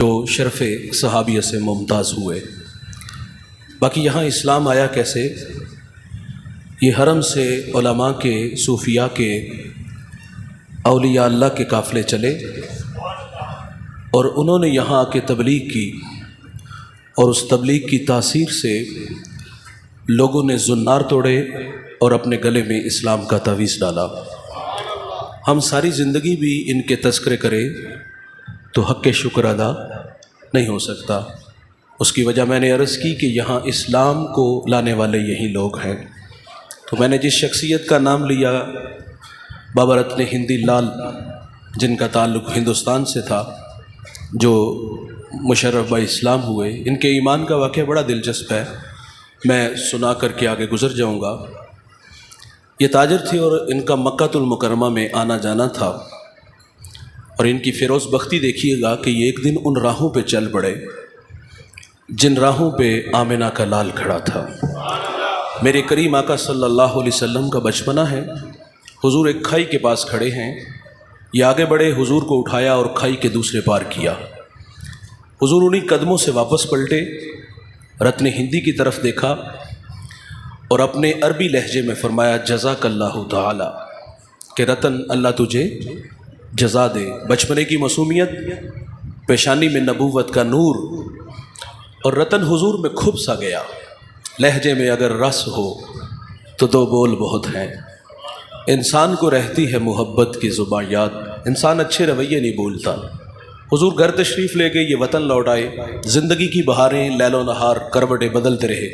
جو شرف صحابیہ سے ممتاز ہوئے۔ باقی یہاں اسلام آیا کیسے؟ یہ حرم سے علماء کے، صوفیاء کے، اولیاء اللہ کے قافلے چلے اور انہوں نے یہاں آ کے تبلیغ کی، اور اس تبلیغ کی تاثیر سے لوگوں نے زنار توڑے اور اپنے گلے میں اسلام کا تعویذ ڈالا۔ ہم ساری زندگی بھی ان کے تذکرے کریں تو حق شکر ادا نہیں ہو سکتا۔ اس کی وجہ میں نے عرض کی کہ یہاں اسلام کو لانے والے یہی لوگ ہیں۔ تو میں نے جس شخصیت کا نام لیا، بابا رتن ہندی لال، جن کا تعلق ہندوستان سے تھا، جو مشرف اسلام ہوئے، ان کے ایمان کا واقعہ بڑا دلچسپ ہے، میں سنا کر کے آگے گزر جاؤں گا۔ یہ تاجر تھے اور ان کا مکہ المکرمہ میں آنا جانا تھا، اور ان کی فیروز بختی دیکھیے گا کہ یہ ایک دن ان راہوں پہ چل پڑے جن راہوں پہ آمنہ کا لال کھڑا تھا۔ میرے کریم آقا صلی اللہ علیہ وسلم کا بچپنا ہے۔ حضور ایک کھائی کے پاس کھڑے ہیں، یہ آگے بڑھے، حضور کو اٹھایا اور کھائی کے دوسرے پار کیا۔ حضور انہی قدموں سے واپس پلٹے، رتن ہندی کی طرف دیکھا اور اپنے عربی لہجے میں فرمایا جزاک اللہ تعالی، کہ رتن اللہ تجھے جزا دے۔ بچپنے کی معصومیت، پیشانی میں نبوت کا نور، اور رتن حضور میں کھب سا گیا۔ لہجے میں اگر رس ہو تو دو بول بہت ہیں، انسان کو رہتی ہے محبت کی زباں یاد، انسان اچھے رویے نہیں بولتا۔ حضور گھر تشریف لے گئے، یہ وطن لوٹ آئے، زندگی کی بہاریں لیل و نہار کروٹیں بدلتے رہے۔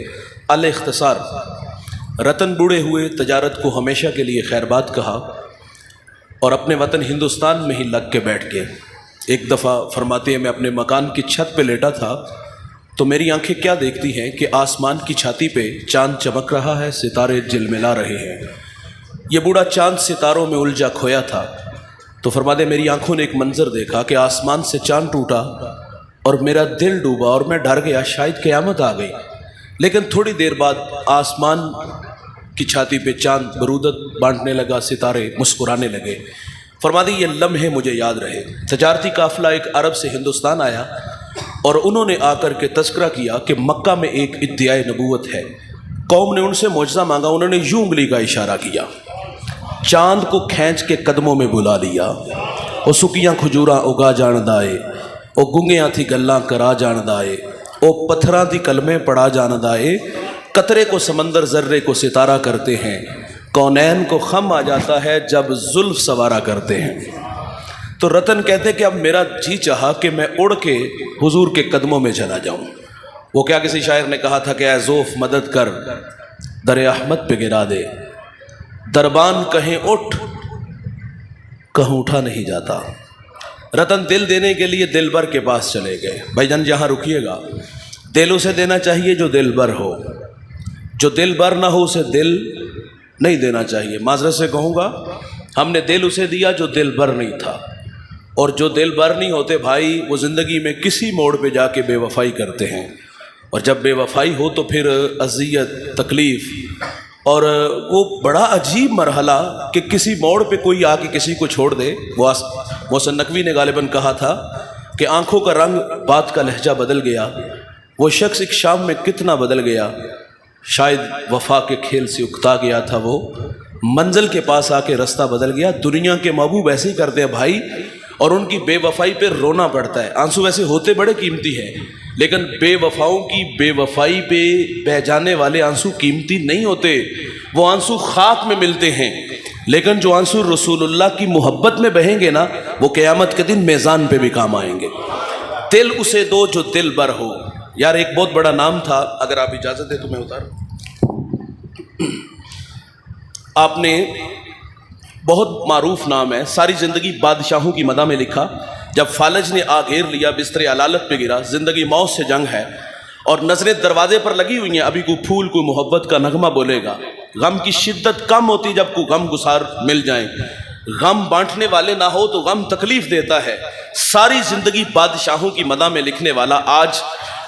الاختصار، رتن بوڑھے ہوئے، تجارت کو ہمیشہ کے لیے خیر بات کہا اور اپنے وطن ہندوستان میں ہی لگ کے بیٹھ گئے۔ ایک دفعہ فرماتے ہیں میں اپنے مکان کی چھت پہ لیٹا تھا تو میری آنکھیں کیا دیکھتی ہیں کہ آسمان کی چھاتی پہ چاند چمک رہا ہے، ستارے جلملا رہے ہیں۔ یہ بوڑھا چاند ستاروں میں الجھا کھویا تھا، تو فرماتے میری آنکھوں نے ایک منظر دیکھا کہ آسمان سے چاند ٹوٹا اور میرا دل ڈوبا اور میں ڈر گیا شاید قیامت آ گئی۔ لیکن تھوڑی دیر بعد آسمان کی چھاتی پہ چاند برودت بانٹنے لگا، ستارے مسکرانے لگے۔ فرماتے یہ لمحے مجھے یاد رہے۔ تجارتی قافلہ ایک عرب سے ہندوستان آیا اور انہوں نے آ کر کے تذکرہ کیا کہ مکہ میں ایک ادعائے نبوت ہے۔ قوم نے ان سے معجزہ مانگا، انہوں نے یوں انگلی کا اشارہ کیا، چاند کو کھینچ کے قدموں میں بلا لیا۔ او سکیاں کھجوراں اگا جان دائے، او گنگیاں تھی گلاں کرا جان دائے، او پتھراں دی کلمے پڑھا جان دائے، قطرے کو سمندر ذرے کو ستارہ کرتے ہیں، کونین کو خم آ جاتا ہے جب زلف سوارا کرتے ہیں۔ تو رتن کہتے کہ اب میرا جی چاہا کہ میں اڑ کے حضور کے قدموں میں چلا جاؤں۔ وہ کیا کسی شاعر نے کہا تھا کہ اے زوف مدد کر، در احمد پہ گرا دے، دربان کہیں اٹھ، کہوں اٹھا نہیں جاتا۔ رتن دل دینے کے لیے دل بر کے پاس چلے گئے۔ بھائی جان یہاں رکیے گا، دل اسے دینا چاہیے جو دل بر ہو، جو دل بر نہ ہو اسے دل نہیں دینا چاہیے۔ معذرت سے کہوں گا، ہم نے دل اسے دیا جو دل بر نہیں تھا، اور جو دل بر نہیں ہوتے بھائی، وہ زندگی میں کسی موڑ پہ جا کے بے وفائی کرتے ہیں، اور جب بے وفائی ہو تو پھر اذیت، تکلیف، اور وہ بڑا عجیب مرحلہ کہ کسی موڑ پہ کوئی آ کے کسی کو چھوڑ دے۔ وہ محسن نقوی نے غالباً کہا تھا کہ آنکھوں کا رنگ، بات کا لہجہ بدل گیا، وہ شخص ایک شام میں کتنا بدل گیا، شاید وفا کے کھیل سے اکتا گیا تھا، وہ منزل کے پاس آ کے رستہ بدل گیا۔ دنیا کے محبوب ایسے ہی کرتے ہیں بھائی، اور ان کی بے وفائی پہ رونا پڑتا ہے۔ آنسو ویسے ہوتے بڑے قیمتی ہیں، لیکن بے وفاؤں کی بے وفائی پہ بہہ جانے والے آنسو قیمتی نہیں ہوتے، وہ آنسو خاک میں ملتے ہیں۔ لیکن جو آنسو رسول اللہ کی محبت میں بہیں گے نا، وہ قیامت کے دن میزان پہ بھی کام آئیں گے۔ دل اسے دو جو دل بر ہو۔ یار ایک بہت بڑا نام تھا، اگر آپ اجازت دیں تو میں اتاروں۔ آپ نے بہت معروف نام ہے، ساری زندگی بادشاہوں کی مدح میں لکھا۔ جب فالج نے آ گھیر لیا، بستر علالت پہ گرا، زندگی موت سے جنگ ہے اور نظریں دروازے پر لگی ہوئی ہیں، ابھی کوئی پھول، کوئی محبت کا نغمہ بولے گا۔ غم کی شدت کم ہوتی جب کوئی غم گسار مل جائیں، غم بانٹنے والے نہ ہو تو غم تکلیف دیتا ہے۔ ساری زندگی بادشاہوں کی مدح میں لکھنے والا آج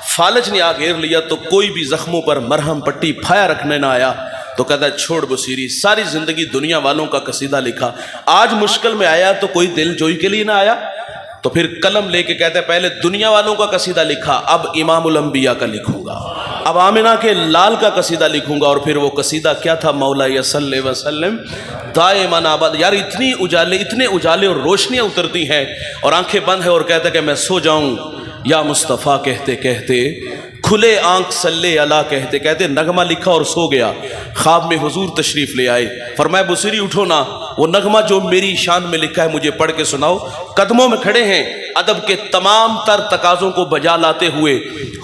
فالج نے آ گھیر لیا تو کوئی بھی زخموں پر مرہم پٹی پھایا رکھنے نہ آیا، تو کہتا ہے چھوڑ بصیری، ساری زندگی دنیا والوں کا قصیدہ لکھا، آج مشکل میں آیا تو کوئی دل جوئی کے لیے نہ آیا۔ تو پھر قلم لے کے کہتے ہیں پہلے دنیا والوں کا قصیدہ لکھا، اب امام الانبیاء کا لکھوں گا، اب آمنہ کے لال کا قصیدہ لکھوں گا۔ اور پھر وہ قصیدہ کیا تھا؟ مولا صلی وسلم دائماً آباد۔ یار اتنے اجالے اور روشنیاں اترتی ہیں اور آنکھیں بند ہیں اور کہتا ہے کہ میں سو جاؤں یا مصطفیٰ کہتے کہتے، کھلے آنکھ صلی اللہ کہتے کہتے نغمہ لکھا اور سو گیا۔ خواب میں حضور تشریف لے آئے، فرمایا بصیری اٹھو نا، وہ نغمہ جو میری شان میں لکھا ہے مجھے پڑھ کے سناؤ۔ قدموں میں کھڑے ہیں، ادب کے تمام تر تقاضوں کو بجا لاتے ہوئے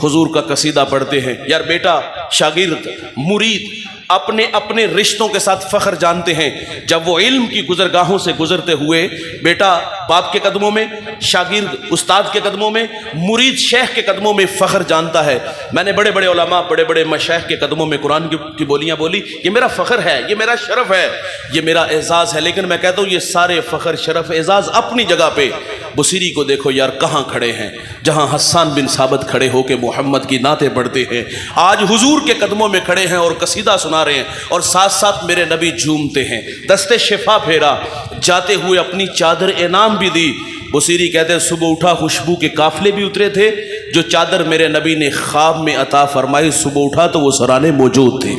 حضور کا قصیدہ پڑھتے ہیں۔ یار بیٹا، شاگرد، مرید اپنے اپنے رشتوں کے ساتھ فخر جانتے ہیں۔ جب وہ علم کی گزرگاہوں سے گزرتے ہوئے، بیٹا باپ کے قدموں میں، شاگرد استاد کے قدموں میں، مرید شیخ کے قدموں میں فخر جانتا ہے۔ میں نے بڑے بڑے علماء، بڑے بڑے مشائخ کے قدموں میں قرآن کی بولیاں بولی، یہ میرا فخر ہے، یہ میرا شرف ہے، یہ میرا اعزاز ہے۔ لیکن میں کہتا ہوں یہ سارے فخر، شرف، اعزاز اپنی جگہ پہ، بصیری کو دیکھو یار کہاں کھڑے ہیں، جہاں حسان بن ثابت کھڑے ہو کے محمد کی نعتیں پڑھتے ہیں، آج حضور کے قدموں میں کھڑے ہیں اور قصیدہ سنا رہے ہیں، اور ساتھ ساتھ میرے نبی جھومتے ہیں، دستے شفا پھیرا، جاتے ہوئے اپنی چادر انعام بھی دی۔ بصیری کہتے ہیں صبح اٹھا خوشبو کے قافلے بھی اترے تھے، جو چادر میرے نبی نے خواب میں عطا فرمائی، صبح اٹھا تو وہ سرانے موجود تھے۔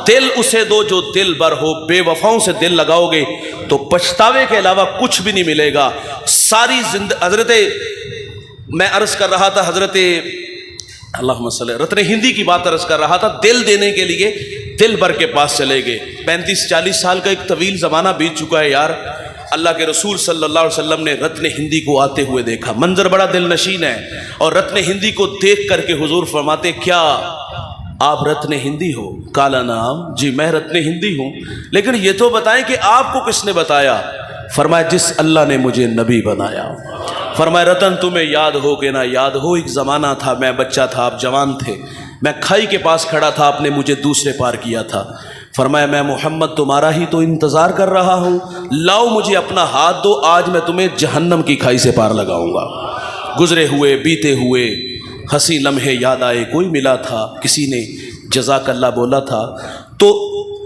دل اسے دو جو دل بر ہو، بے وفاؤں سے دل لگاؤ گے تو پچھتاوے کے علاوہ کچھ بھی نہیں ملے گا۔ ساری حضرت، میں عرض کر رہا تھا حضرت اللہم صلی رتن ہندی کی بات عرض کر رہا تھا، دل دینے کے لیے دل بر کے پاس چلے گئے۔ 35-40 سال کا ایک طویل زمانہ بیت چکا ہے یار، اللہ کے رسول صلی اللہ علیہ وسلم نے رتن ہندی کو آتے ہوئے دیکھا، منظر بڑا دل نشین ہے، اور رتن ہندی کو دیکھ کر کے حضور فرماتے کیا آپ رتن ہندی ہو؟ کالا نام، جی میں رتن ہندی ہوں، لیکن یہ تو بتائیں کہ آپ کو کس نے بتایا؟ فرمایا جس اللہ نے مجھے نبی بنایا۔ فرمایا رتن تمہیں یاد ہو کہ نہ یاد ہو، ایک زمانہ تھا میں بچہ تھا آپ جوان تھے، میں کھائی کے پاس کھڑا تھا، آپ نے مجھے دوسرے پار کیا تھا۔ فرمایا میں محمد تمہارا ہی تو انتظار کر رہا ہوں، لاؤ مجھے اپنا ہاتھ دو، آج میں تمہیں جہنم کی کھائی سے پار لگاؤں گا۔ گزرے ہوئے بیتے ہوئے ہنسی لمحے یاد آئے، کوئی ملا تھا کسی نے جزاک اللہ بولا تھا۔ تو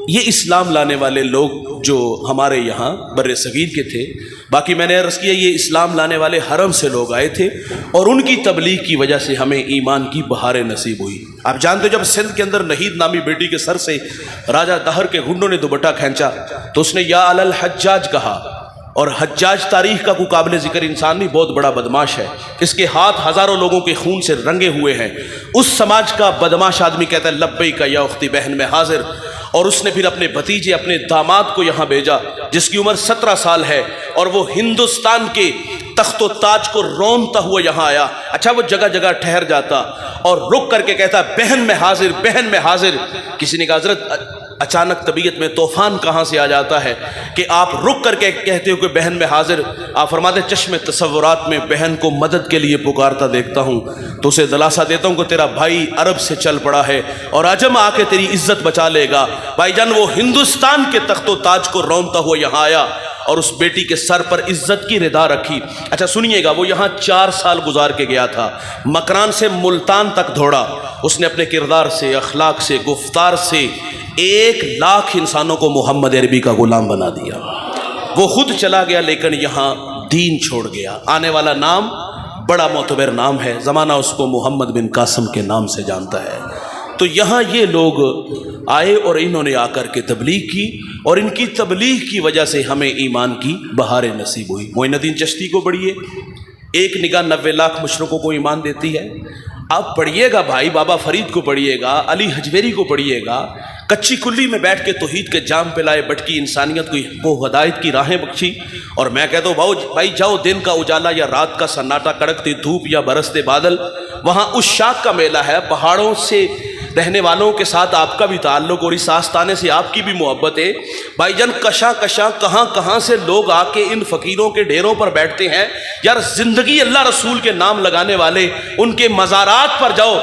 یہ اسلام لانے والے لوگ جو ہمارے یہاں بر صغیر کے تھے، باقی میں نے عرض کیا یہ اسلام لانے والے حرم سے لوگ آئے تھے، اور ان کی تبلیغ کی وجہ سے ہمیں ایمان کی بہاریں نصیب ہوئی۔ آپ جانتے جب سندھ کے اندر نہید نامی بیٹی کے سر سے راجہ دہر کے گھنڈوں نے دوپٹہ کھینچا تو اس نے یا علی الحجاج کہا، اور حجاج تاریخ کا کوئی قابل ذکر انسان نہیں، بہت بڑا بدماش ہے، اس کے ہاتھ ہزاروں لوگوں کے خون سے رنگے ہوئے ہیں۔ اس سماج کا بدماش آدمی کہتا ہے لبیک یا اختی بہن میں حاضر، اور اس نے پھر اپنے بھتیجے اپنے داماد کو یہاں بھیجا جس کی عمر 17 سال ہے، اور وہ ہندوستان کے تخت و تاج کو رونتا ہوا یہاں آیا۔ اچھا وہ جگہ جگہ ٹھہر جاتا اور رک کر کے کہتا بہن میں حاضر، بہن میں حاضر۔ کسی نے کہا حضرت اچانک طبیعت میں طوفان کہاں سے آ جاتا ہے کہ آپ رک کر کے کہتے ہو کہ بہن میں حاضر؟ آپ فرماتے چشم تصورات میں بہن کو مدد کے لیے پکارتا دیکھتا ہوں تو اسے دلاسا دیتا ہوں کہ تیرا بھائی عرب سے چل پڑا ہے اور عجم آ کے تیری عزت بچا لے گا۔ بھائی جان وہ ہندوستان کے تخت و تاج کو رونتا ہوا یہاں آیا اور اس بیٹی کے سر پر عزت کی ردا رکھی۔ اچھا سنیے گا، وہ یہاں 4 سال گزار کے گیا تھا، مکران سے ملتان تک دوڑا، اس نے اپنے کردار سے، اخلاق سے، گفتار سے 1 لاکھ انسانوں کو محمد عربی کا غلام بنا دیا۔ وہ خود چلا گیا لیکن یہاں دین چھوڑ گیا۔ آنے والا نام بڑا معتبر نام ہے، زمانہ اس کو محمد بن قاسم کے نام سے جانتا ہے۔ تو یہاں یہ لوگ آئے اور انہوں نے آ کر کے تبلیغ کی، اور ان کی تبلیغ کی وجہ سے ہمیں ایمان کی بہاریں نصیب ہوئی۔ معین الدین چشتی کو پڑھیے، ایک نگاہ 90 لاکھ مشرکوں کو ایمان دیتی ہے۔ آپ پڑھیے گا بھائی، بابا فرید کو پڑھیے گا، علی حجویری کو پڑھیے گا، کچی کلی میں بیٹھ کے توحید کے جام پلائے، بٹکی انسانیت کو ہدایت کی راہیں بخشی۔ اور میں کہتا ہوں بھائی جاؤ، دن کا اجالا یا رات کا سناٹا، کڑکتی دھوپ یا برستے بادل، وہاں اس شاخ کا میلہ ہے، پہاڑوں سے رہنے والوں کے ساتھ آپ کا بھی تعلق اور اس آستانے سے آپ کی بھی محبت ہے۔ بھائی جان کشاں کشاں کہاں کہاں سے لوگ آ کے ان فقیروں کے ڈیروں پر بیٹھتے ہیں۔ یار زندگی اللہ رسول کے نام لگانے والے، ان کے مزارات پر جاؤ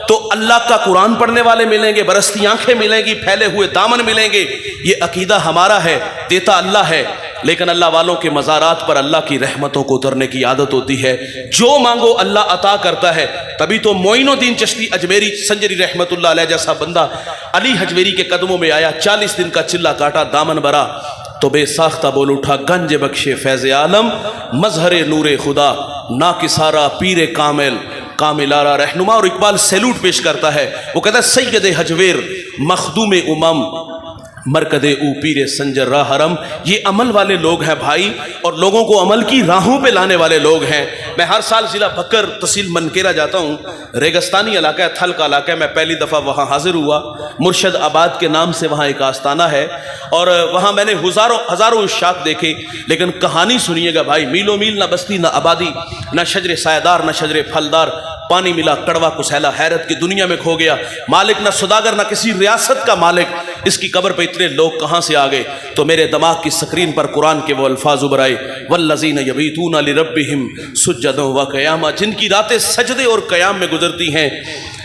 تو اللہ کا قرآن پڑھنے والے ملیں گے، برستی آنکھیں ملیں گی، پھیلے ہوئے دامن ملیں گے۔ یہ عقیدہ ہمارا ہے، دیتا اللہ ہے، لیکن اللہ والوں کے مزارات پر اللہ کی رحمتوں کو اترنے کی عادت ہوتی ہے۔ جو مانگو اللہ عطا کرتا ہے۔ تبھی تو معین الدین چشتی اجمیری سنجری رحمت اللہ علیہ جیسا بندہ علی حجویری کے قدموں میں آیا، 40 دن کا چلہ کاٹا، دامن بھرا تو بے ساختہ بول اٹھا، گنج بخشے فیض عالم، مظہر نور خدا۔ ناکسارا پیر کامل کاملارا رہنما. اور اقبال سیلوٹ پیش کرتا ہے, وہ کہتا ہے سید حجویر مخدوم امم مرکد او پیر سنجر راہ حرم. یہ عمل والے لوگ ہیں بھائی, اور لوگوں کو عمل کی راہوں پہ لانے والے لوگ ہیں. میں ہر سال ضلع بھکر تحصیل منکیرا جاتا ہوں, ریگستانی علاقہ ہے, تھل کا علاقہ ہے. میں پہلی دفعہ وہاں حاضر ہوا. مرشد آباد کے نام سے وہاں ایک آستانہ ہے, اور وہاں میں نے ہزاروں اشاعت دیکھے, لیکن کہانی سنیے گا بھائی, میلوں میل نہ بستی نہ آبادی, نہ شجر سایہ نہ شجر پھلدار, پانی ملا کڑوا کسیلا, حیرت کی دنیا میں کھو گیا, مالک نہ صداگر نہ کسی ریاست کا مالک, اس کی قبر پہ اتنے لوگ کہاں سے آ گئے. تو میرے دماغ کی سکرین پر قرآن کے وہ الفاظ ابھر آئے, والذین یبیتون لربہم سجدا و قیاما, جن کی راتیں سجدے اور قیام میں گزرتی ہیں,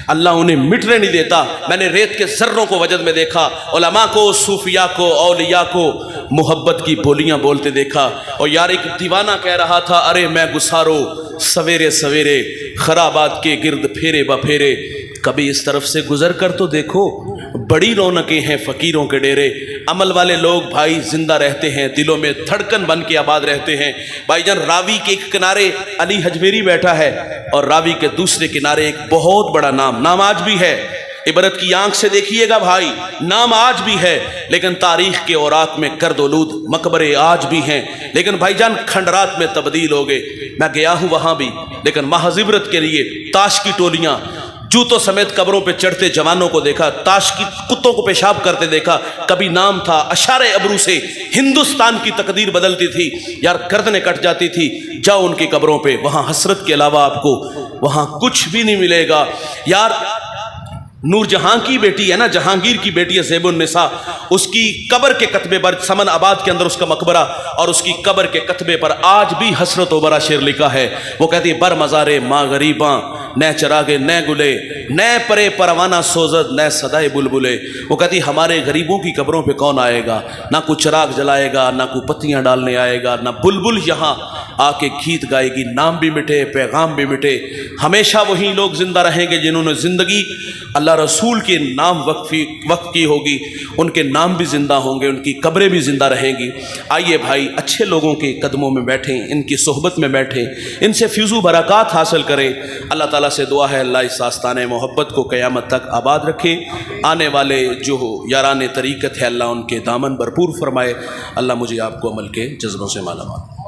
اللہ انہیں مٹنے نہیں دیتا. میں نے ریت کے ذروں کو وجد میں دیکھا, علماء کو, صوفیاء کو, اولیاء کو محبت کی بولیاں بولتے دیکھا. اور یار ایک دیوانہ کہہ رہا تھا, ارے میں گسارو سویرے سویرے خرابات کے گرد پھیرے بپھیرے, کبھی اس طرف سے گزر کر تو دیکھو, بڑی رونقیں ہیں فقیروں کے ڈیرے. عمل والے لوگ بھائی زندہ رہتے ہیں, دلوں میں دھڑکن بن کے آباد رہتے ہیں. بھائی جان, راوی کے ایک کنارے علی حجویری بیٹھا ہے, اور راوی کے دوسرے کنارے ایک بہت بڑا نام آج بھی ہے. عبرت کی آنکھ سے دیکھیے گا بھائی, نام آج بھی ہے, لیکن تاریخ کے اوراق میں گرد ولود مقبرے آج بھی ہیں, لیکن بھائی جان کھنڈرات میں تبدیل ہو گئے. میں گیا ہوں وہاں بھی, لیکن محض عبرت کے لیے تاش کی ٹولیاں جوتوں سمیت قبروں پہ چڑھتے جوانوں کو دیکھا, تاش کی کتوں کو پیشاب کرتے دیکھا. کبھی نام تھا, اشارے ابرو سے ہندوستان کی تقدیر بدلتی تھی. یار گردنیں کٹ جاتی تھی. جاؤ ان کی قبروں پہ, وہاں حسرت کے علاوہ آپ کو وہاں کچھ بھی نہیں ملے گا. یار نور جہاں کی بیٹی ہے نا, جہانگیر کی بیٹی ہے زیب النساء, اس کی قبر کے کتبے پر, سمن آباد کے اندر اس کا مقبرہ, اور اس کی قبر کے کتبے پر آج بھی حسرت و برا شعر لکھا ہے. وہ کہتی ہے بر مزارے ماں غریباں, نئے چراغے نئے گلے, نئے پرے پروانہ سوزد نئے صدائے بلبلے. وہ کہتی ہمارے غریبوں کی قبروں پہ کون آئے گا, نہ کوئی چراغ جلائے گا, نہ کوئی پتیاں ڈالنے آئے گا, نہ بلبل یہاں آ کے گیت گائے گی. نام بھی مٹے, پیغام بھی مٹے, ہمیشہ وہی لوگ زندہ رہیں گے جنہوں نے زندگی اللہ رسول کے نام وقف کی ہوگی. ان کے نام بھی زندہ ہوں گے, ان کی قبریں بھی زندہ رہیں گی. آئیے بھائی اچھے لوگوں کے قدموں میں بیٹھیں, ان کی صحبت میں بیٹھیں, ان سے فیض و برکات حاصل کریں. اللہ تعالیٰ سے دعا ہے اللہ اس آستانِ محبت کو قیامت تک آباد رکھے. آنے والے جو یاران طریقت ہے اللہ ان کے دامن بھرپور فرمائے. اللہ مجھے آپ کو عمل کے جذبوں سے مالا مال.